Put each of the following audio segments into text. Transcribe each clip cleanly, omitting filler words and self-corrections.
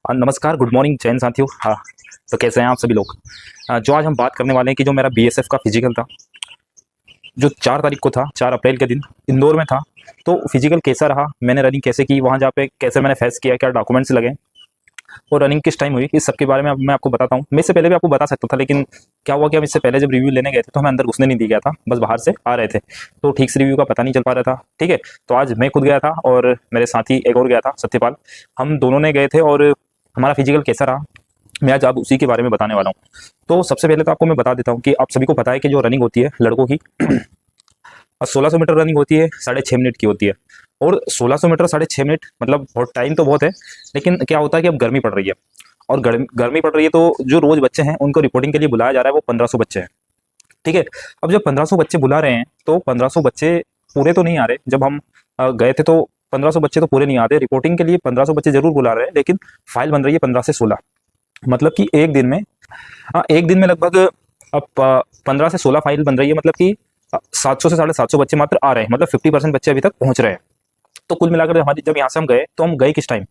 नमस्कार, good morning Jain साथियों। हाँ, तो कैसे हैं आप सभी लोग। जो आज हम बात करने वाले हैं कि जो मेरा बीएसएफ का फिजिकल था, जो 4 तारीख को था, 4 अप्रैल के दिन इंदौर में था। तो फिजिकल कैसा रहा, मैंने रनिंग कैसे की, वहाँ जहाँ पे कैसे मैंने फेस किया, क्या डॉक्यूमेंट्स लगे और रनिंग किस टाइम हुई, इस सब के बारे में अब मैं आपको बताता हूँ। मैं इससे पहले भी आपको बता सकता था, लेकिन क्या हुआ कि हम इससे पहले जब रिव्यू लेने गए थे तो हमें अंदर घुसने नहीं दिया गया था, बस बाहर से आ रहे थे, तो ठीक से रिव्यू का पता नहीं चल पा रहा था। ठीक है, तो आज मैं खुद गया था और मेरे साथी एक और गया था, सत्यपाल। हम दोनों ने गए थे और हमारा फिजिकल कैसा रहा, मैं आज आप उसी के बारे में बताने वाला हूँ। तो सबसे पहले तो आपको मैं बता देता हूँ कि आप सभी को पता है कि जो रनिंग होती है लड़कों की 1600 मीटर रनिंग होती है, 6.5 मिनट की होती है। और 1600 मीटर 6.5 मिनट मतलब बहुत टाइम तो बहुत है, लेकिन क्या होता है कि अब गर्मी पड़ रही है और गर्मी पड़ रही है, तो जो रोज बच्चे हैं उनको रिपोर्टिंग के लिए बुलाया जा रहा है, वो 1500 बच्चे हैं। ठीक है, अब जब 1500 बच्चे बुला रहे हैं तो 1500 बच्चे पूरे तो नहीं आ रहे। जब हम गए थे तो 1500 बच्चे तो पूरे नहीं आते, रिपोर्टिंग के लिए 1500 बच्चे जरूर बुला रहे हैं, लेकिन फाइल बन रही है 15 से 16। मतलब कि एक दिन में, हाँ, एक दिन में लगभग अब 15 से 16 फाइल बन रही है। मतलब कि 700 से 750 बच्चे मात्र आ रहे हैं, मतलब 50% बच्चे अभी तक पहुंच रहे हैं। तो कुल मिलाकर हमारी जब यहाँ से हम गए तो हम गए किस टाइम,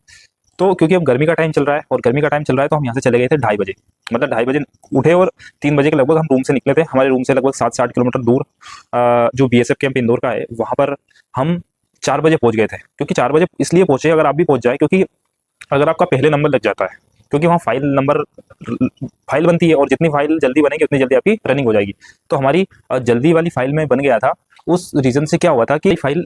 तो क्योंकि अब गर्मी का टाइम चल रहा है और गर्मी का टाइम चल रहा है तो हम यहाँ से चले गए थे 2:30 बजे। मतलब 2:30 बजे उठे और 3 बजे के लगभग हम रूम से निकले थे। हमारे रूम से लगभग 7 से 8 किलोमीटर दूर जो बीएसएफ कैंप इंदौर का है, वहाँ पर हम 4 बजे पहुंच गए थे। क्योंकि 4 बजे इसलिए पहुंचे, अगर आप भी पहुंच जाए, क्योंकि अगर आपका पहले नंबर लग जाता है, क्योंकि वहाँ फाइल बनती है और जितनी फाइल जल्दी बनेगी उतनी जल्दी आपकी रनिंग हो जाएगी। तो हमारी जल्दी वाली फाइल में बन गया था। उस रीजन से क्या हुआ था कि फाइल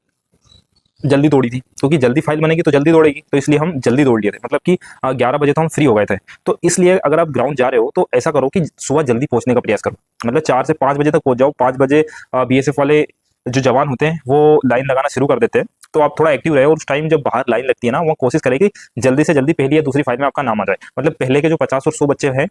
जल्दी दौड़ी थी, क्योंकि जल्दी फाइल बनेगी तो जल्दी दौड़ेगी, तो इसलिए हम जल्दी दौड़ लिए थे। मतलब कि 11 बजे तो हम फ्री हो गए थे। तो इसलिए अगर आप ग्राउंड जा रहे हो तो ऐसा करो कि सुबह जल्दी पहुंचने का प्रयास करो। मतलब 4 से 5 बजे तक पहुंच जाओ। 5 बजे बीएसएफ वाले जो जवान होते हैं वो लाइन लगाना शुरू कर देते हैं, तो आप थोड़ा एक्टिव रहे और उस टाइम जब बाहर लाइन लगती है ना, वो कोशिश करें कि जल्दी से जल्दी पहली या दूसरी फाइल में आपका नाम आ जाए। मतलब पहले के जो 50 और 100 बच्चे हैं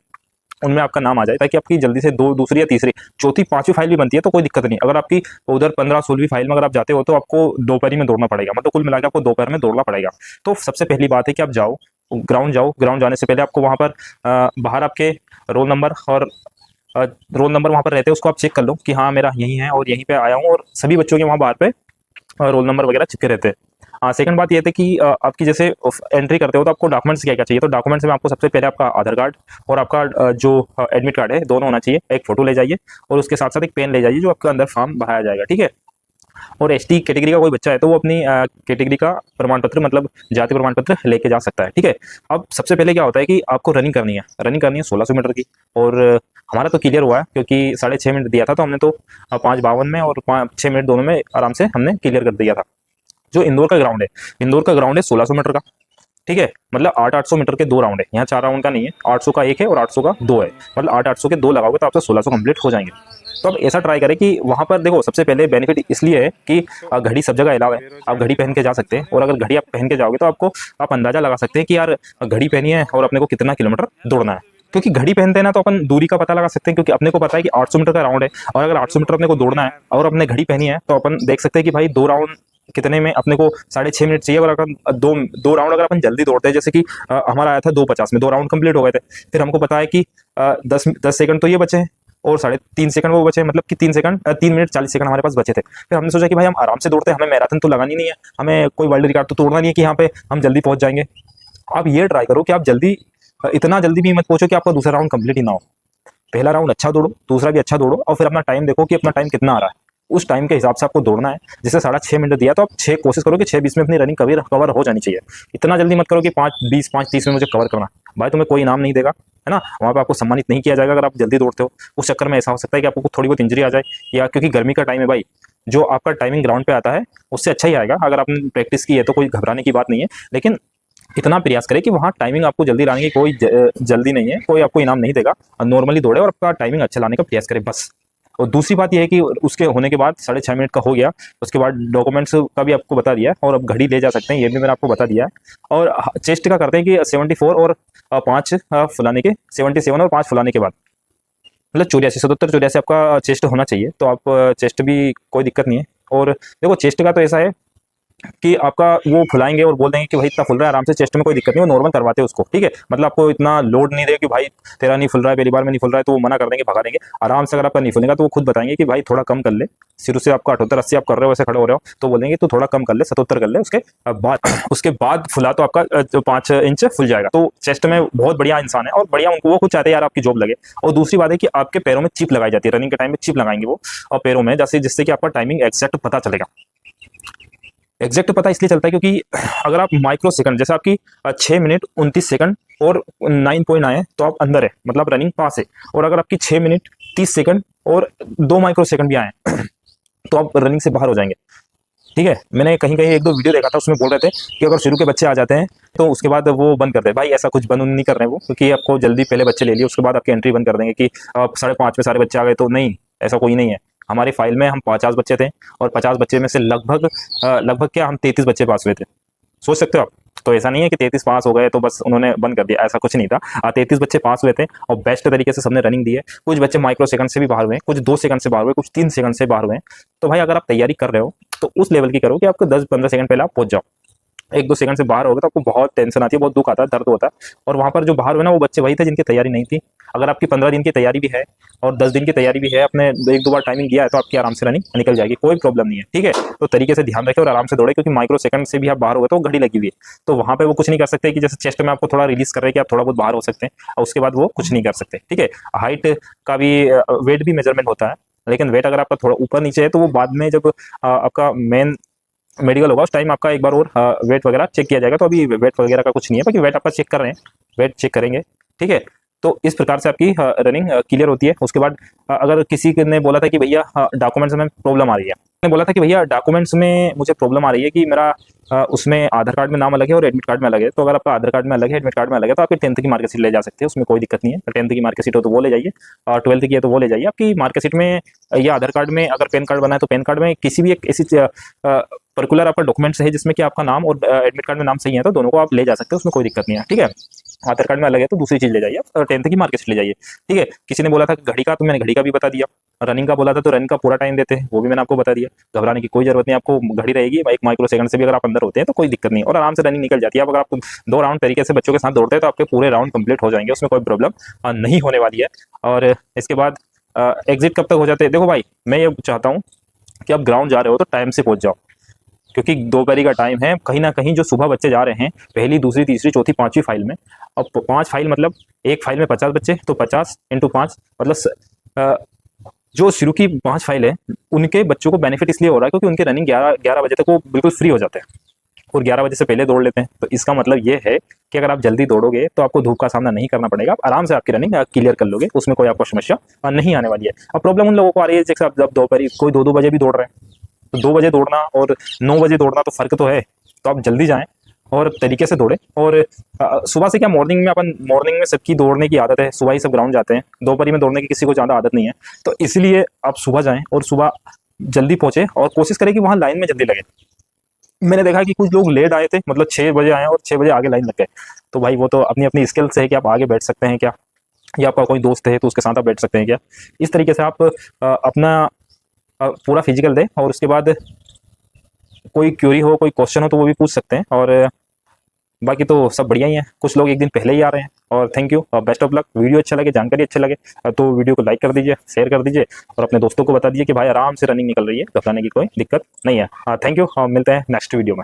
उनमें आपका नाम आ जाए, ताकि आपकी जल्दी से दो दूसरी या तीसरी चौथी पांचवी फाइल भी बनती है तो कोई दिक्कत नहीं। अगर आपकी उधर 15 16वीं फाइल में अगर आप जाते हो तो आपको दोपहर में दौड़ना पड़ेगा। मतलब कुल मिलाकर आपको दोपहर में दौड़ना पड़ेगा। तो सबसे पहली बात है कि आप जाओ। ग्राउंड जाने से पहले आपको वहां पर बाहर आपके रोल नंबर और रोल नंबर वहां पर रहते हैं, उसको आप चेक कर लो कि हाँ मेरा यही है और यहीं पे आया हूँ। और सभी बच्चों के वहां बाहर पे रोल नंबर वगैरह चिपके रहते हैं। हाँ, सेकंड बात ये थी कि आपकी जैसे एंट्री करते हो तो आपको डॉक्यूमेंट्स क्या क्या चाहिए। तो डॉक्यूमेंट्स में आपको सबसे पहले आपका आधार कार्ड और आपका जो एडमिट कार्ड है, दोनों होना चाहिए। एक फोटो ले जाइए और उसके साथ साथ एक पेन ले जाइए, जो आपके अंदर फॉर्म भराया जाएगा। ठीक है, और एसटी कैटेगरी का कोई बच्चा है तो वो अपनी कैटेगरी का प्रमाण पत्र, मतलब जाति प्रमाण पत्र लेके जा सकता है। ठीक है, अब सबसे पहले क्या होता है कि आपको रनिंग करनी है। 1600 मीटर की। और हमारा तो क्लियर हुआ है, क्योंकि 6.5 मिनट दिया था तो हमने तो 5:52 में और 6 मिनट दोनों में आराम से हमने क्लियर कर दिया था। जो इंदौर का ग्राउंड है 1600 मीटर का। ठीक है, मतलब 800 मीटर के 2 राउंड है, यहाँ 4 राउंड का नहीं है। 800 का एक है और 800 का 2 है। मतलब 800 के 2 लगाओगे तो आपसे 1600 कंप्लीट हो जाएंगे। तो अब ऐसा ट्राई करें कि वहां पर देखो, सबसे पहले बेनिफिट इसलिए है कि घड़ी सब जगह अलाउ है, आप घड़ी पहन के जा सकते हैं। और अगर घड़ी आप पहन के जाओगे तो आपको आप अंदाजा लगा सकते हैं कि यार घड़ी पहनी है और अपने को कितना किलोमीटर दौड़ना है। क्योंकि घड़ी पहनते हैं ना तो अपन दूरी का पता लगा सकते हैं, क्योंकि अपने को पता है कि 800 मीटर का राउंड है और अगर 800 मीटर अपने को दौड़ना है और अपने घड़ी पहनी है तो अपन देख सकते हैं कि भाई 2 राउंड कितने में अपने को 6.5 मिनट चाहिए। और अगर दो राउंड अगर अपन जल्दी दौड़ते हैं, जैसे कि हमारा आया था 2:50 में, 2 राउंड कंप्लीट हो गए थे। फिर हमको पता है कि 10 सेकंड तो ये बचे हैं और 3.5 सेकंड वो बचे हैं। मतलब कि 3 मिनट 40 सेकंड हमारे पास बचे थे। फिर हमने सोचा कि भाई हम आराम से दौड़ते हैं, हमें मैराथन तो लगानी नहीं है, हमें कोई वर्ल्ड रिकॉर्ड तो तोड़ना नहीं है कि यहाँ पे हम जल्दी पहुंच जाएंगे। आप ये ट्राई करो कि आप इतना जल्दी भी मत पहुंचो कि आपका दूसरा राउंड कंप्लीट ही ना हो। पहला राउंड अच्छा दौड़ो, दूसरा भी अच्छा दौड़ो, और फिर अपना टाइम देखो कि अपना टाइम कितना आ रहा है। उस टाइम के हिसाब से आपको दौड़ना है। जैसे 6.5 मिनट दिया तो आप 6 कोशिश करो कि 6:20 में अपनी रनिंग कवर हो जानी चाहिए। इतना जल्दी मत करो कि 5:20 5:30 में मुझे कवर करना। भाई तुम्हें कोई इनाम नहीं देगा, है ना, वहाँ पे आपको सम्मानित नहीं किया जाएगा अगर आप जल्दी दौड़ते हो। उस चक्कर में ऐसा हो सकता है कि आपको थोड़ी बहुत इंजरी आ जाए, या क्योंकि गर्मी का टाइम है भाई, जो आपका टाइमिंग ग्राउंड पे आता है उससे अच्छा ही आएगा। अगर आपने प्रैक्टिस की है तो कोई घबराने की बात नहीं है, लेकिन इतना प्रयास करें कि वहाँ टाइमिंग आपको जल्दी लाने की कोई जल्दी नहीं है, कोई आपको इनाम नहीं देगा। नॉर्मली दौड़े और आपका टाइमिंग अच्छा लाने का प्रयास करें बस। और दूसरी बात यह है कि उसके होने के बाद 6.5 मिनट का हो गया, उसके बाद डॉक्यूमेंट्स का भी आपको बता दिया और अब घड़ी ले जा सकते हैं, ये भी मैंने आपको बता दिया है। और चेस्ट का करते हैं कि 74 और 5 फुलाने के, 77 और 5 फुलाने के बाद, मतलब 84 77 84 आपका चेस्ट होना चाहिए। तो आप चेस्ट भी कोई दिक्कत नहीं है। और देखो चेस्ट का तो ऐसा है कि आपका वो फुलाएंगे और बोल देंगे कि भाई इतना फुल रहा है आराम से, चेस्ट में कोई दिक्कत नहीं, वो नॉर्मल करवाते हैं उसको, ठीक है। मतलब आपको इतना लोड नहीं देगा कि भाई तेरा नहीं फुल रहा है, पहली बार में नहीं फुल रहा है, तो वो मना कर देंगे, भगा देंगे। आराम से अगर आपका नहीं फुलेगा तो वो खुद बताएंगे कि भाई थोड़ा कम कर ले, शुरू से आपका 78-80 आप कर रहे हो, वैसे खड़े हो रहे हो, तो बोलेंगे तो थोड़ा कम कर ले, 77 कर ले, उसके बाद फुला तो आपका 5 इंच फुल जाएगा। तो चेस्ट में बहुत बढ़िया इंसान है और बढ़िया उनको, वो खुद चाहते हैं यार आपकी जॉब लगे। और दूसरी बात है कि आपके पैरों में चिप लगाई जाती है, रनिंग के टाइम में चिप लगाएंगे वो और पैरों में, जैसे जिससे कि आपका टाइमिंग एग्जैक्ट पता चलेगा। एग्जैक्ट पता इसलिए चलता है क्योंकि अगर आप माइक्रो सेकंड, जैसे आपकी 6 मिनट 29 सेकंड और 9 पॉइंट आए तो आप अंदर है, मतलब रनिंग पास है। और अगर आपकी 6 मिनट 30 सेकंड और 2 माइक्रो सेकंड भी आए तो आप रनिंग से बाहर हो जाएंगे, ठीक है। मैंने कहीं कहीं 1-2 वीडियो देखा था, उसमें बोल रहे थे कि अगर शुरू के बच्चे आ जाते हैं तो उसके बाद वो बंद कर दे। भाई ऐसा कुछ बंद नहीं कर रहे हैं वो, क्योंकि आपको जल्दी पहले बच्चे ले लिए उसके बाद आपकी एंट्री बंद कर देंगे कि आप 5:30 में सारे बच्चे आ गए, तो नहीं, ऐसा कोई नहीं है। हमारी फाइल में हम 50 बच्चे थे और 50 बच्चे में से लगभग क्या हम 33 बच्चे पास हुए थे, सोच सकते हो आप। तो ऐसा नहीं है कि 33 पास हो गए तो बस उन्होंने बंद कर दिया, ऐसा कुछ नहीं था। 33 बच्चे पास हुए थे और बेस्ट तरीके से सबने रनिंग दी है। कुछ बच्चे माइक्रो सेकंड से भी बाहर हुए, कुछ 2 सेकंड से बाहर हुए, कुछ 3 सेकंड से बाहर हुए। तो भाई अगर आप तैयारी कर रहे हो तो उस लेवल की करो कि आपको 10-15 सेकंड पहले आप पहुंच जाओ। 1-2 सेकंड से बाहर हो गए तो आपको बहुत टेंशन आती है, बहुत दुख आता है, दर्द होता है। और वहां पर जो बाहर हुए ना वो बच्चे वही थे जिनकी तैयारी नहीं थी। अगर आपकी 15 दिन की तैयारी भी है और 10 दिन की तैयारी भी है, आपने 1-2 बार टाइमिंग दिया है, तो आपकी आराम से रनिंग निकल जाएगी, कोई प्रॉब्लम नहीं है, ठीक है। तो तरीके से ध्यान रखें और आराम से दौड़े, क्योंकि माइक्रो सेकंड से भी आप बाहर हो गए तो घड़ी लगी हुई है, तो वहां पे वो कुछ नहीं कर सकते कि जैसे चेस्ट में आपको थोड़ा रिलीज कर रहे हैं कि आप थोड़ा बहुत बाहर हो सकते हैं और उसके बाद वो कुछ नहीं कर सकते, ठीक है। हाइट का भी, वेट भी मेजरमेंट होता है, लेकिन वेट अगर आपका थोड़ा ऊपर नीचे है तो वो बाद में जब आपका मेन मेडिकल होगा उस टाइम आपका एक बार और वेट वगैरह चेक किया जाएगा। तो अभी वेट वगैरह का कुछ नहीं है, बाकी वेट आपका चेक कर रहे हैं, वेट चेक करेंगे, ठीक है। तो इस प्रकार से आपकी रनिंग क्लियर होती है। उसके बाद अगर किसी ने बोला था कि भैया डॉक्यूमेंट्स में प्रॉब्लम आ रही है, ने बोला था कि भैया डॉक्यूमेंट्स में मुझे प्रॉब्लम आ रही है कि मेरा उसमें आधार कार्ड में नाम अलग है और एडमिट कार्ड में अलग है। तो अगर आपका आधार कार्ड में अलग है, एडमिट कार्ड में अलग है, तो आपकी 10th की मार्कशीट ले जा सकते हैं, उसमें कोई दिक्कत नहीं है। 10th की मार्कशीट हो तो वो ले जाइए और 12th की है तो वो ले जाइए। आपकी मार्कशीट में या आधार कार्ड में अगर पैन कार्ड बना है तो पैन कार्ड में किसी भी एक ऐसी पर्टिकुलर आपका डॉक्यूमेंट्स है जिसमें कि आपका नाम और एडमिट कार्ड में नाम सही है, तो दोनों को आप ले जा सकते हैं, उसमें कोई दिक्कत नहीं है, ठीक है। आधार कार्ड में अलग है तो दूसरी चीज ले जाइए, और 10th की मार्कशीट ले जाइए, ठीक है। किसी ने बोला था घड़ी का, तो मैंने घड़ी का भी बता दिया। रनिंग का बोला था तो रनिंग का पूरा टाइम देते हैं, वो भी मैंने आपको बता दिया। घबराने की कोई जरूरत नहीं, आपको घड़ी रहेगी, 1 माइक्रो सेकंड से भी अगर आप अंदर होते हैं तो कोई दिक्कत नहीं, और आराम से रनिंग निकल जाती है। अब अगर आप 2 राउंड तरीके से बच्चों के साथ दौड़ते हैं तो आपके पूरे राउंड कंप्लीट हो जाएंगे, उसमें कोई प्रॉब्लम नहीं होने वाली है। और इसके बाद एग्जिट कब तक हो जाते हैं, देखो भाई मैं ये चाहता हूँ कि आप ग्राउंड जा रहे हो तो टाइम से पहुंच जाओ, क्योंकि दोपहरी का टाइम है। कहीं ना कहीं जो सुबह बच्चे जा रहे हैं पहली, दूसरी, तीसरी, चौथी, 5वीं फाइल में, अब 5 फाइल मतलब एक फाइल में 50 बच्चे, तो 50 × 5 मतलब जो शुरू की 5 फाइल है उनके बच्चों को बेनिफिट इसलिए हो रहा है क्योंकि उनके रनिंग 11 बजे तक वो बिल्कुल फ्री हो जाते हैं और 11 बजे से पहले दौड़ लेते हैं। तो इसका मतलब ये है कि अगर आप जल्दी दौड़ोगे तो आपको धूप का सामना नहीं करना पड़ेगा, आप आराम से आपकी रनिंग क्लियर कर लोगे, उसमें कोई आपको समस्या नहीं आने वाली है। अब प्रॉब्लम उन लोगों को आ रही है जैसे आप जब दोपहर कोई 2-2 बजे भी दौड़ रहे हैं, तो 2 बजे दौड़ना और 9 बजे दौड़ना तो फर्क तो है। तो आप जल्दी जाएं और तरीके से दौड़े। और सुबह से क्या, मॉर्निंग में सबकी दौड़ने की आदत है, सुबह ही सब ग्राउंड जाते हैं, दोपहर में दौड़ने की किसी को ज़्यादा आदत नहीं है। तो इसलिए आप सुबह जाएं और सुबह जल्दी पहुंचे और कोशिश करें कि वहाँ लाइन में जल्दी लगे। मैंने देखा कि कुछ लोग लेट आए थे, मतलब 6 बजे आए और 6 बजे आगे लाइन लग गए। तो भाई वो तो अपनी अपनी स्किल से है कि आप आगे बैठ सकते हैं क्या, या आपका कोई दोस्त है तो उसके साथ आप बैठ सकते हैं क्या। इस तरीके से आप अपना पूरा फिजिकल दें और उसके बाद कोई क्यूरी हो, कोई क्वेश्चन हो तो वो भी पूछ सकते हैं। और बाकी तो सब बढ़िया ही है। कुछ लोग एक दिन पहले ही आ रहे हैं। और थैंक यू और बेस्ट ऑफ लक। वीडियो अच्छा लगे, जानकारी अच्छी लगे तो वीडियो को लाइक कर दीजिए, शेयर कर दीजिए और अपने दोस्तों को बता दीजिए कि भाई आराम से रनिंग निकल रही है, घबराने की कोई दिक्कत नहीं है। थैंक यू, मिलते हैं नेक्स्ट वीडियो में।